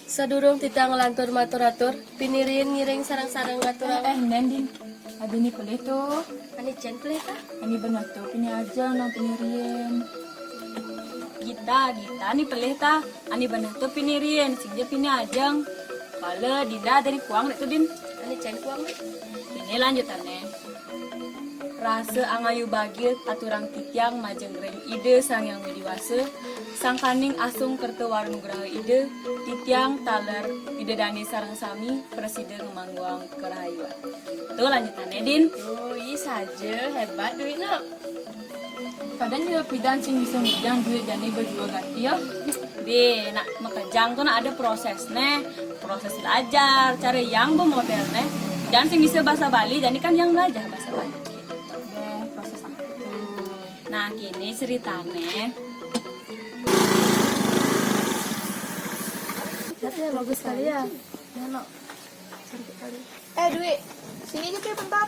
Sadurung tita ngelantur matur-atur, pinirin ngiring sarang-sarang ngatur. Nandin, ada ni pelih tu. Ani cen pelih ta? Ani benar tu, pini aja nang pinirian. Gita, ni pelih ta. Ani benar tu pinirian, singja pini ajang. Kalau Dinda dari kuang tu Din. Ani cen kuang. Ini lanjutannya. Rasa angayu bagil aturang titiang majeng reng ide sang yang dewasa, sang kaning asung kerta warung geraha ide, titiang taler ide dani sarang sami presiden mangguang kerahayuan. Tuh lanjutannya Din. Oh iya saja, hebat duit nak. Kadang juga pidan sing bisa ngejang duit dani berdua ganti ya. Di nak makejang tuh nak ada prosesnya, proses belajar, cari yang bermodelnya. Dan sing bisa bahasa Bali, jadi kan yang belajar bahasa Bali. Proses apa itu? Nah, kini ceritanya. Lihat ya, bagus sekali ya. Ya no, cantik kali. Dwi, sini aja kayak bentar.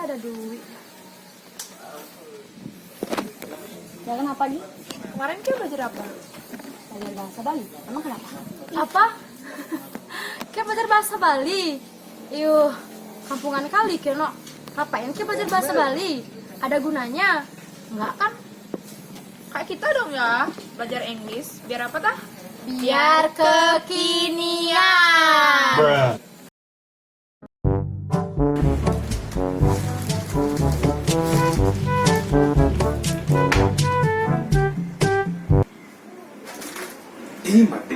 Ada duit. Ya kenapa nih? Kemarin kayak belajar apa? Belajar bahasa Bali. Emang kenapa? Apa? Kayak belajar bahasa Bali. Yuh, kampungan kali kena. Ngapain kayak belajar bahasa Bali? Ada gunanya? Enggak kan? Kayak kita dong ya, belajar Inggris. Biar apa tah? Biar kekinian. Ini mati.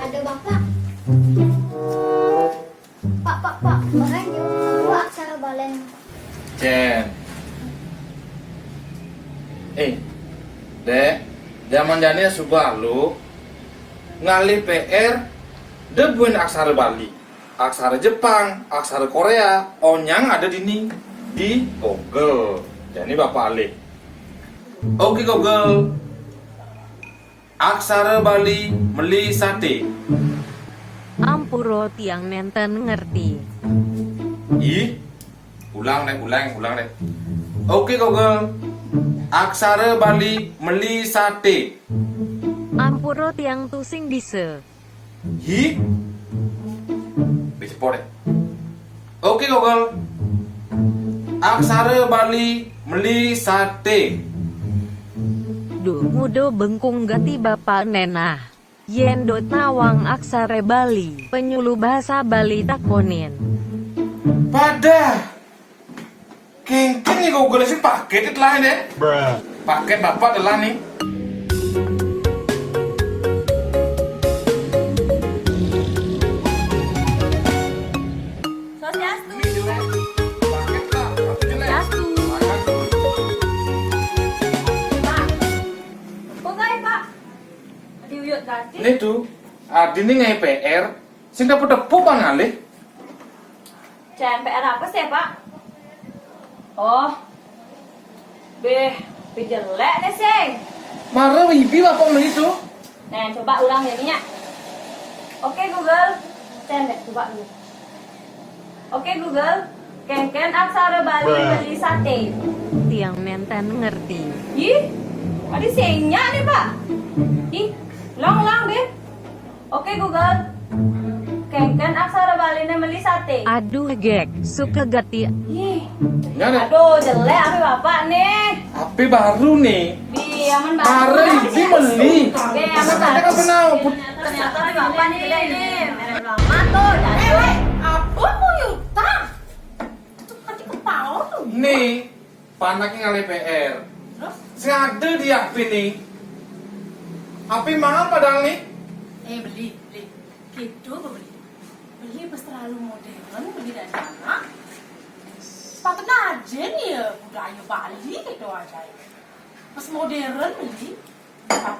Ada bapak. Pak. Orang jauh aksara balen. Jen. Dek, zaman jani subah lu ngalih PR debuin aksara Bali, aksara Jepang, aksara Korea, onyang ada di Google. Jadi Bapak alih. Oke Google. Aksara Bali meli sate. Ampuro tiang nenten ngerti. Ih, ulang deh. Oke Google. Aksara Bali meli sate. Ampuro tiang tusing dise. Hi. Bisa deh. Oke Google. Aksara Bali meli sate. Duh mudo bengkung gati bapak nenah. Yen dot nawang aksara Bali. Penyuluh bahasa Bali takonin. Pada kengkeng nih Google sih paket itu lain ya. Paket bapak adalah nih. Sosiastu. Paket lah, satu jelek. Sosiastu. Pak. Kok gak ya Pak? Diuyut ganti. Ini tuh, adi nih ngai PR, sing dapat depu bang ngalih. Jangan PR apa sih Pak? Oh. Jelek deh sih. Marah wibi bapak beli tuh. Nah, coba ulang jadinya. Oke Google. Coba dulu. Oke Google. Kengken aksara Bali beli sate. Tiang nenten ngerti. Ih, ada sihnya nih Pak. Ih, ulang deh. Oke Google. Kengken aksara Bali beli sate. Aduh gek, suka gati. Ih, Ya deh. aduh jelek apa Bapak nih. HP baru nih. Di aman Marah wibi beli. Oke, aman Ternyata kan pernah. Ternyata nih Bapak nih gede ini. Merek lama tuh. Jadi. Apa mau yutang? Itu kaki kepala tuh. Nih, panaknya ngalih PR. Terus? Sing ada di HP nih. HP mahal padahal nih. Beli. Gitu beli. Beli pas terlalu modern, beli dari mana? Sepatutnya aja nih ya, budaya Bali gitu aja. Pas modern beli,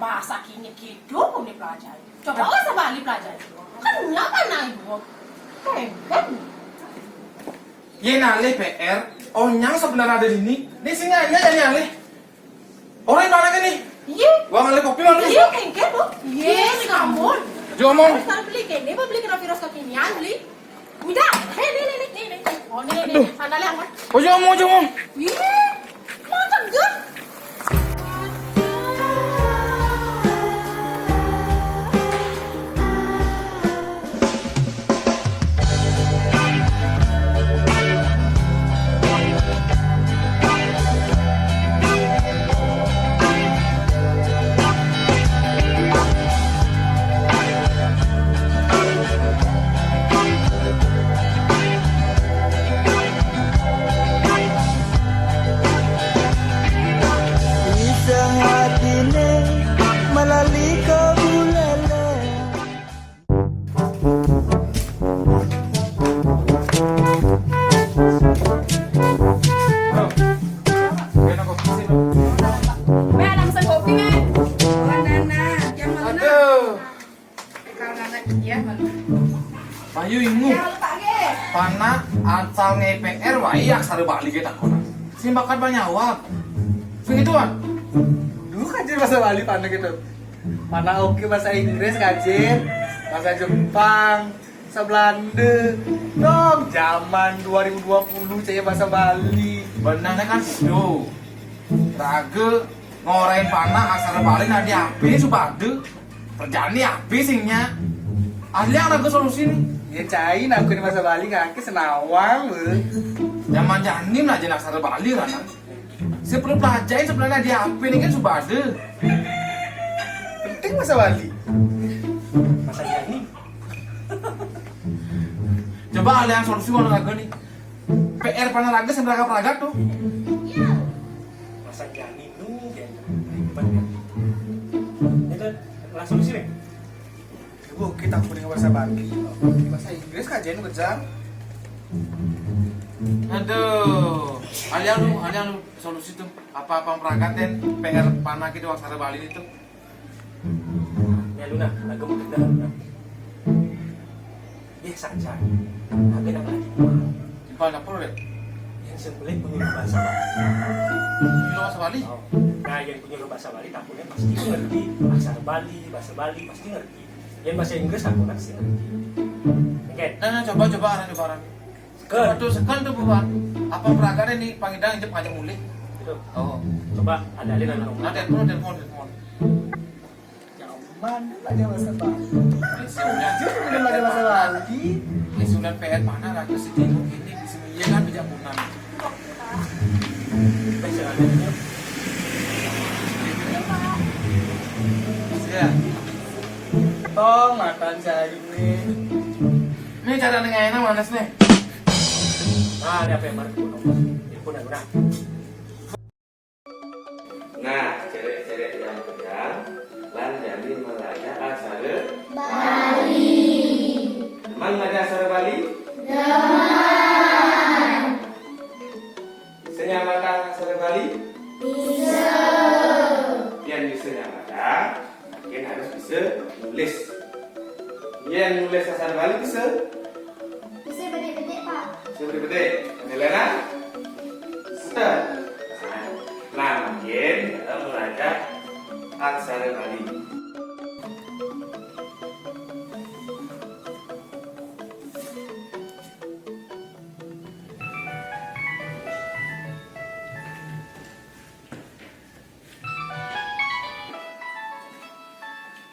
bahasa kini gitu kok dipelajari. Coba bahasa Bali pelajari. Kan kenapa nah ibu? Kan. Ye nalih PR, onyang sebenarnya ada di sini. Nih sini aja ya nalih. Orang mana kan nih? Iya, Wah ngalih kopi mana? Iya, kengke bu. Iya, si kamu. Jangan ngomong. Sekarang beli kene, beli kena virus kekinian beli. Mida, nih. Oh nih. Mana lihat mas? Oh jangan ngomong. Iya, macam gak? Isang hatine malali ka bulala. Be, ada pesan kopi nih. Aduh. Iya, malu. Payu ingu. Kalau tak ge. Pana asal nge-PR wai aksara Bali kita kona. Simbakan banyak awak. Segituan. Dulu kajian bahasa Bali pandai gitu. Mana oke bahasa Inggris kajian, bahasa Jepang, bahasa Belanda. Dong, zaman 2020 saya bahasa Bali. Benarnya kan do. Raga ngorain panah aksara Bali nadi api subade. Kerjaan ini api singnya. Ahli yang raga solusi nih. Ya cain aku di bahasa Bali kaki senawang be. Zaman janim lah jenak aksara Bali kan. Saya perlu pelajarin sebenarnya di api ini kan subade. Penting bahasa Bali. Masa iya nih? Coba ada yang solusi mana raga nih. PR panah raga sama raga tuh. Masa jani nu ya ribet ya. Itu langsung sini. Ibu kita aku dengan bahasa Bali. Bahasa Inggris kajian kejam. Aduh, alian lu solusi tuh apa meragatin PR panah gitu aksara Bali itu. Ya Luna, lagu mau kenal. Ya saja. Agak nak lagi. Impal dapur deh. Yang sebelah punya bahasa Bali. Ini bahasa Bali. Oh. Nah, yang punya bahasa Bali takutnya pasti ngerti aksara Bali, bahasa Bali pasti ngerti. Yang bahasa Inggris aku pasti ngerti. Oke. Nah, coba orang. Sekan tuh bukan. Apa peragaran nih pangidang jep ngajak mulai. Itu. Oh, Coba ada alih anak nah telepon. Zaman belajar bahasa Bali. Sudah, Udah belajar bahasa Bali. sudah PR panah raga sedih ini di sini ya kan bijak punan. Bahasa Bali. Ya. Tong makan sayur nih. Ini cara nengaina mana sih? Ah, ada apa yang baru pun? Pun ada. Nah, ceret-ceret yang pedang lan jadi melaja aksara Bali. Demang melaja aksara Bali? Bisa nyamakan aksara Bali? Bisa. Yang bisa nyamakan, mungkin harus bisa nulis. Yang nulis aksara Bali bisa? Bisa bedek-bedek, Pak. Bisa beri-beri. Nilainya? Bisa. Nah, mungkin kita belajar aksara Bali.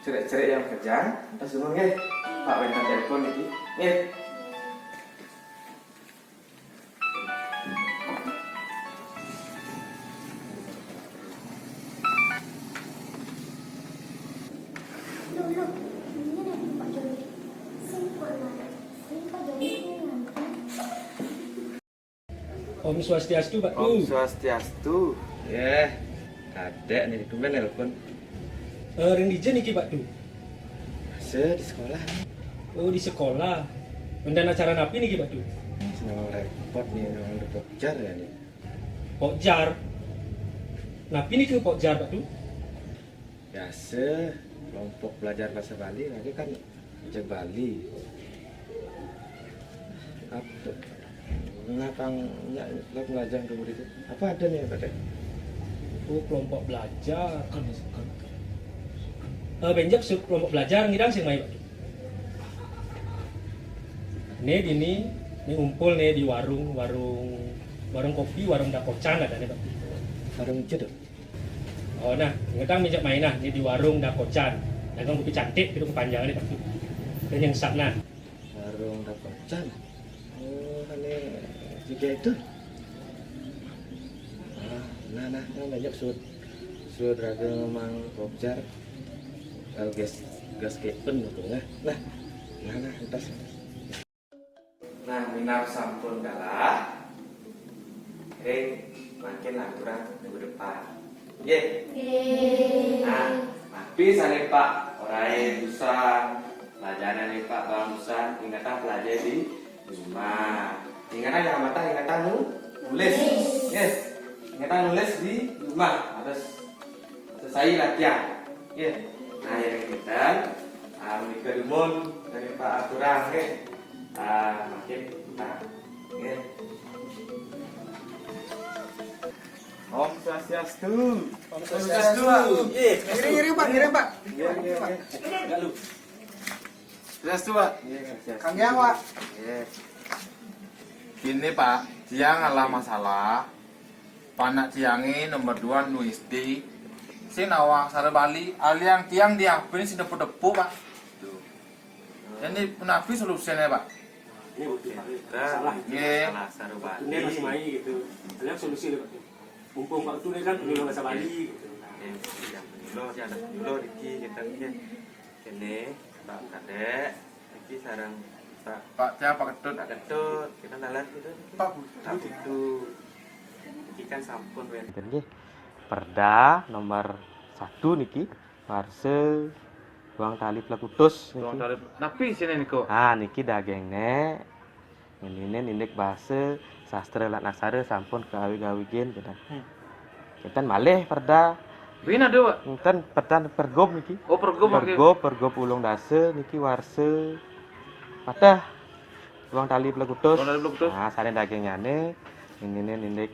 Cerai-cerai yang kejang, langsung nggih. Pak Wentan telepon iki. Nggih. Loh, ini nih Pak Joni. Simpel lah. Ini Pak Joni ini nanti. Om Swastiastu, Pak. Om Swastiastu. Ya, kadek nih kemarin nelpon. Rendijen iki, Pak Tu. Masa di sekolah nih. Oh, di sekolah. Undang acara napi nih, Pak Tu. Senang repot nih, orang udah pokjar ya nih. Pokjar. Napi nih ke Pokjar, Pak Tu. Biasa kelompok belajar bahasa Bali lagi kan belajar Bali. Apa? Kenapa nggak belajar dulu itu? Apa ada nih Pak? Oh, kelompok belajar kan. benjak kelompok belajar ngirang sing mai Pak. Nih ini ngumpul nih di warung kopi, warung dakocan ada nih Pak. Warung itu. Oh nah, ngetang minjak main nah nih di warung dakocan. Dagang kopi cantik itu kepanjangan nih Pak. Dan yang sana. Warung dakocan. Oh, ini juga itu. Nah, banyak sud raga mang kopjar. Kalau gas kepen gitu nah, entas. Nah, minar sampun kalah. Makin aturan minggu depan. Ye. Nah, tapi sana Pak, orai busan, pelajaran nih Pak, bang busan, ingatan pelajari di rumah. Ingatan yang mata, ingatan nulis. Yes. Ingatan nulis di rumah. Harus selesai latihan. Ye. Nah, yang kita menikah dumun dari Pak aturan, ke. Makin kita. Ye. Om Swastiastu. Om Swastiastu. Ngiring Pak. Enggak lu. Swastiastu Pak. Kang Yang Pak. Gini Pak, tiang adalah masalah. Panak tiangi nomor 2 nuisti. Si nawang sare Bali, aliang tiang diapin si depu-depu Pak. Tuh. Ini penapi solusinya Pak. Ini bukti salah. Salah sare Bali. Ini masih main gitu. Aliang solusi deh Pak. Mumpung Pak itu kan penyuluh bahasa Bali gitu. Yang penyuluh Riki kita ini Pak Kadek, Riki sarang Pak siapa Ketut? Pak Ketut, kita nalar gitu. Pak itu Riki kan sampun wenten nggih. Perda nomor 1 niki Marse Buang tali pelakutus niki. Tapi sini niko. Niki dagengne ini indek bahasa sastra lan aksara sampun gawe-gawe gen kita. Kita malih perda. Wina dewa. Enten perda pergub niki. Oh pergub. Pergub ulung dase niki warse. Patah buang tali pelakutus. Nah, sare dagingane ini indek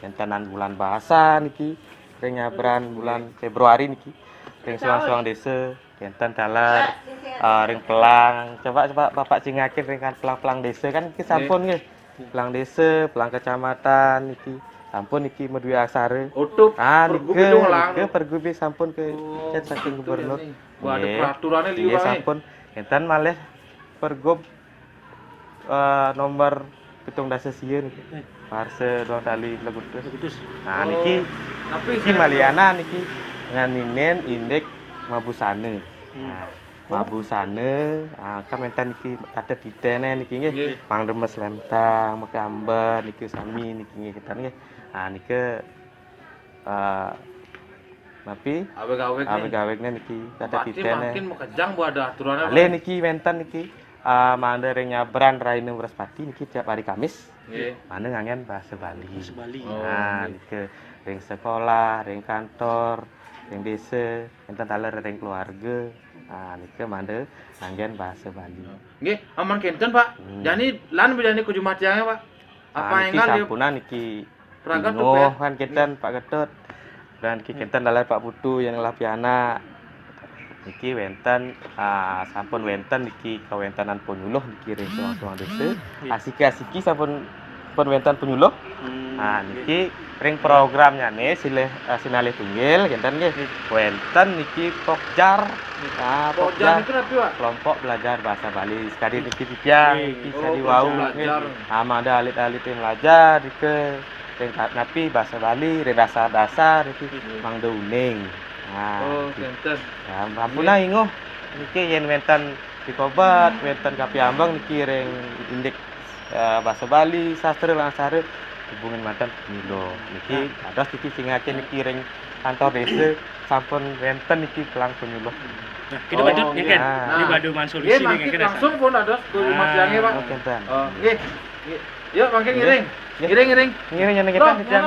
entenan bulan bahasa niki. Ring nyabran bulan Februari niki. Ring suang-suang desa, enten dalar, ring pelang. Coba Bapak singakin ring pelang-pelang desa kan iki sampun nggih. Pelang desa, pelang kecamatan niki. Sampun niki medue aksara. Utuh. Niki pergub sampun ke saking gubernur. Ada peraturannya liu wae. Sampun enten malih pergub nomor 17 sieun niki. Parse dong tali pelakutus. Nah niki iki maliana niki nganinen indek mabusane. Nah, mabusane kamentan niki ada ditene niki nggih. Mang Demes Lentang, Mekamber niki sami niki nggih kita nggih. Nah niki tapi awek-aweknya niki ada ditene. Makin mekejang bu ada aturannya. Ale niki wenten niki mande ring nyabran Raine Wraspati niki tiap hari Kamis. Mande ngangen bahasa Bali. Nah niki ring sekolah, ring kantor, ring desa, enten taler ring keluarga. Nah niki mande ngangen bahasa Bali. Nggih, aman kenten Pak. Jani lan bedane ku Jumat tiangnya Pak. Apa engal dia sampuna niki perangkat kan kenten Pak Ketut. Dan niki kenten dalar Pak Putu yang lapiana. Niki wenten sampun wenten niki kawentanan penyuluh niki ring suang-suang desa. Asiki-asiki sampun wenten penyuluh. Nah niki ring programnya nih sinalih tunggil kenten nggih. Wenten niki pokjar. Nah pokjar itu apa Pak? Kelompok belajar bahasa Bali. Sekali niki titiang niki sadi wau nggih. Ada alit-alit yang belajar niki ring napi bahasa Bali, ring dasar-dasar niki mangda uning. Nah, kenten. Ya, ampuna inguh niki yen wenten dikobat, wenten Kapiambang niki ring indek bahasa Bali, sastra lan aksara hubungan mantan penyuluh. Niki ados niki sing ngake niki ring kantor desa sampun wenten niki pelang penyuluh. Nah, kita badut ya kan. Ini badut man solusi nih kan. Langsung pun ada ke rumah tiangnya Pak. Kenten. Nggih. Yuk mangke ngiring. Ngiring. Ngiring yang kita tiang.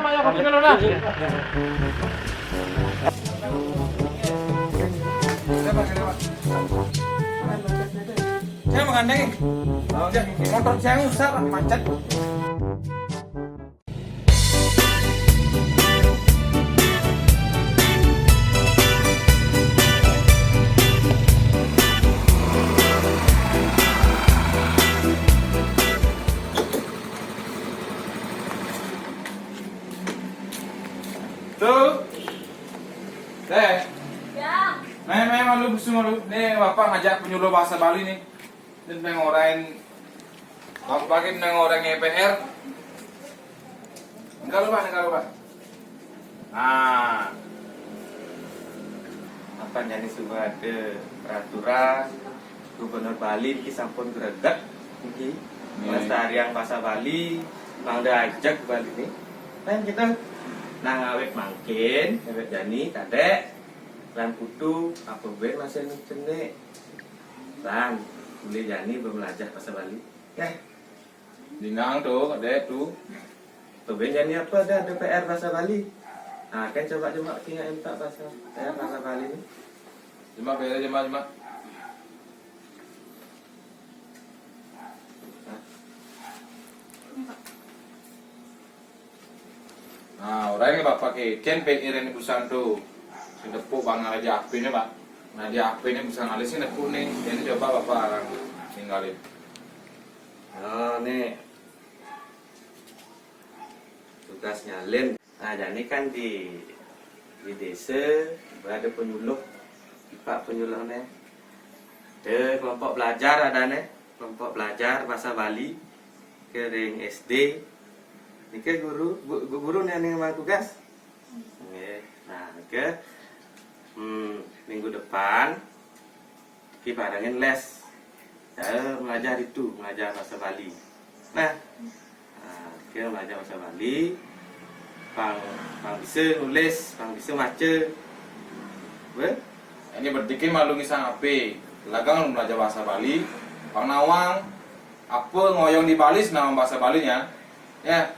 Saya mengandeng. Motor saya usah macet. Tuh. Teh. Ya. Malu busung malu. Nih bapak ngajak penyuluh bahasa Bali nih. Dan pengorain. Bapak pakai pengorain EPR. Enggak lupa. Nah. Apa jadi sudah ada peraturan Gubernur Bali ki sampun greget iki pelestarian bahasa Bali mang diajak ke Bali ini. Kan kita nang awet mangkin, awet jani kadek lan kudu apa bae masih cenek. Lan boleh jani belajar bahasa Bali. Ya. Dinang tuh, adek tuh. Tuh jani apa ada PR bahasa Bali. Nah, kan coba kita minta bahasa PR bahasa Bali ini. Cuma beda cuma. Nah, orangnya bapak keken pengirin busan tuh. Si nepuk bang aja apinya pak. Nah di api ini bisa ngalisin nepuk nih. Jadi coba bapak orang tinggalin. Oh nih tugas nyalin. Nah jadi kan di desa ada penyuluh, pak penyuluhnya. Ada kelompok belajar ada nih, kelompok belajar bahasa Bali kering SD. Ini ke guru nih yang ngambil tugas. Nah ke minggu depan kita barengin les. Saya mengajar bahasa Bali. Nah, kita belajar bahasa Bali. Pang bisa nulis, pang bisa baca. Ini berdikin malu ngisang api. Lagang belajar bahasa Bali. Pang nawang apa ngoyong di Bali nama bahasa Balinya. Ya.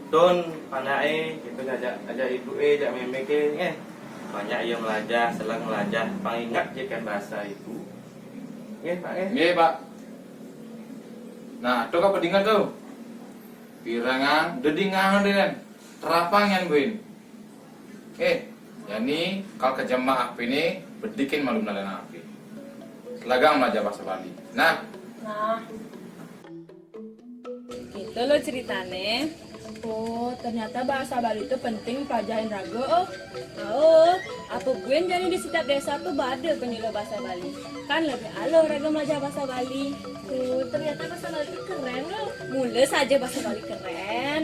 Don panai kita ajak ibu ajak meme ke banyak yang belajar, selang belajar, pengingat kan bahasa ibu. Pak. Iya pak. Nah, tuh apa dengar tuh? Pirangan, dedingan dengan terapang yang gue. Yani kalau kejamaah api ini berdikin malu melalui api. Selagang belajar bahasa Bali. Nah, Gitu loh ceritanya. Oh, ternyata bahasa Bali itu penting pelajarin raga. Apa gue jadi di setiap desa tuh ada penyuluh bahasa Bali. Kan lebih aloh raga belajar bahasa Bali. Ternyata bahasa Bali itu keren loh. Mulai saja bahasa Bali keren.